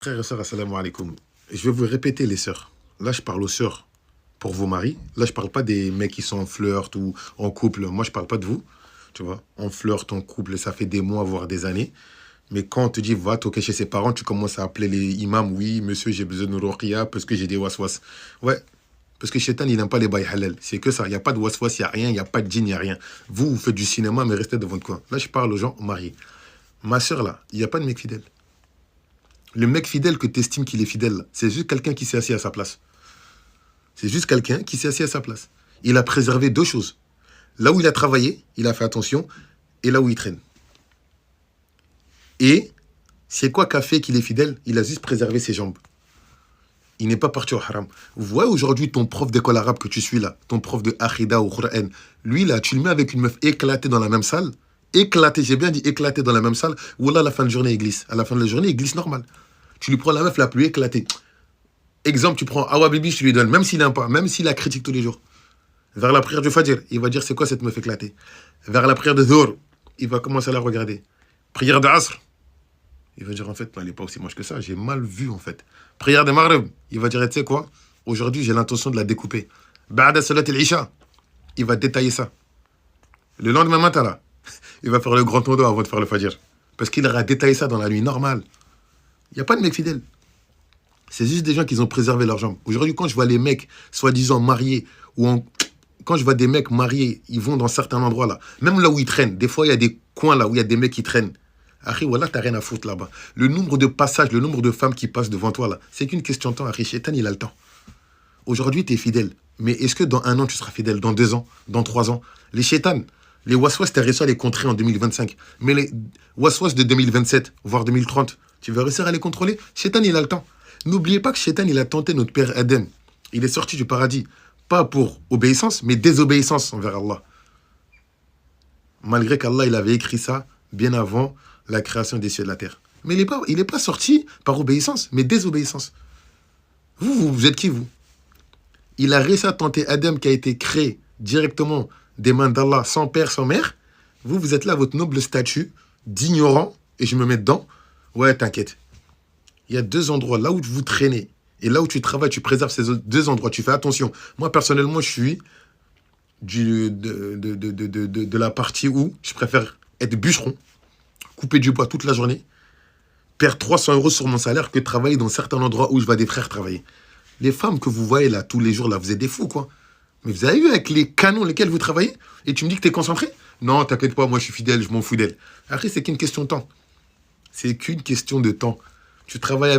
Frères et sœurs, assalamu alaikum. Je vais vous répéter les sœurs. Là, je parle aux sœurs pour vos maris. Là, je parle pas des mecs qui sont en flirt ou en couple. Moi, je parle pas de vous. Tu vois, en flirt, en couple, ça fait des mois, voire des années. Mais quand on te dit, va toquer chez ses parents, tu commences à appeler les imams. Oui, monsieur, j'ai besoin de ruqya parce que j'ai des waswas. Ouais, parce que Shaitan, il n'aime pas les bails halal. C'est que ça. Il n'y a pas de waswas, il n'y a rien. Il n'y a pas de djinn, il n'y a rien. Vous, vous faites du cinéma, mais restez dans votre coin. Là, je parle aux gens mariés. Ma sœur, là, il n'y a pas de mec fidèle. Le mec fidèle que tu estimes qu'il est fidèle, c'est juste quelqu'un qui s'est assis à sa place. C'est juste quelqu'un qui s'est assis à sa place. Il a préservé deux choses. Là où il a travaillé, il a fait attention, et là où il traîne. Et c'est quoi qu'a fait qu'il est fidèle? Il a juste préservé ses jambes. Il n'est pas parti au haram. Vous voyez aujourd'hui ton prof d'école arabe que tu suis là, ton prof de Akhida ou Qur'an, lui là, tu le mets avec une meuf éclatée dans la même salle, éclaté, j'ai bien dit éclaté dans la même salle, ou là, à la fin de journée, il glisse. À la fin de la journée, il glisse normal. Tu lui prends la meuf la plus éclatée. Exemple, tu prends Awa Bibi, tu lui donnes, même s'il n'aime pas, même s'il la critique tous les jours. Vers la prière du Fajr, il va dire c'est quoi cette meuf éclatée. Vers la prière de Dhuhr, il va commencer à la regarder. Prière de Asr, il va dire en fait, elle n'est pas aussi moche que ça, j'ai mal vu en fait. Prière de Maghrib, il va dire tu sais quoi, aujourd'hui j'ai l'intention de la découper. Ba'da Salat al-Isha, il va détailler ça. Le lendemain matin là, il va faire le grand tondo avant de faire le Fajr. Parce qu'il aura détaillé ça dans la nuit normale. Il n'y a pas de mec fidèle. C'est juste des gens qui ont préservé leurs jambes. Aujourd'hui, quand je vois les mecs soi-disant mariés, quand je vois des mecs mariés, ils vont dans certains endroits là, même là où ils traînent, des fois il y a des coins là où il y a des mecs qui traînent. Akhi, voilà, t'as rien à foutre là-bas. Le nombre de passages, le nombre de femmes qui passent devant toi là, c'est qu'une question de temps. Akhi, Shaitan, il a le temps. Aujourd'hui, tu es fidèle. Mais est-ce que dans 1 an, tu seras fidèle? Dans 2 ans? Dans 3 ans? Les Shaitan, les waswas, t'as réussi à les contrer en 2025. Mais les waswas de 2027, voire 2030, tu vas réussir à les contrôler? Shaitan, il a le temps. N'oubliez pas que Shaitan, il a tenté notre père Adam. Il est sorti du paradis. Pas pour obéissance, mais désobéissance envers Allah. Malgré qu'Allah, il avait écrit ça bien avant la création des cieux et de la terre. Mais il n'est pas sorti par obéissance, mais désobéissance. Vous êtes qui, vous? Il a réussi à tenter Adam qui a été créé directement des mains d'Allah, sans père, sans mère. Vous êtes là, votre noble statut d'ignorant, et je me mets dedans. Ouais, t'inquiète. Il y a 2 endroits, là où vous traînez, et là où tu travailles, tu préserves ces 2 endroits, tu fais attention. Moi, personnellement, je suis de la partie où je préfère être bûcheron, couper du bois toute la journée, perdre 300 € sur mon salaire que travailler dans certains endroits où je vois des frères travailler. Les femmes que vous voyez là, tous les jours, là, vous êtes des fous, quoi. Mais vous avez vu avec les canons lesquels vous travaillez? Et tu me dis que tu es concentré? Non, t'inquiète pas, moi je suis fidèle, je m'en fous d'elle. Après, c'est qu'une question de temps. C'est qu'une question de temps. Tu travailles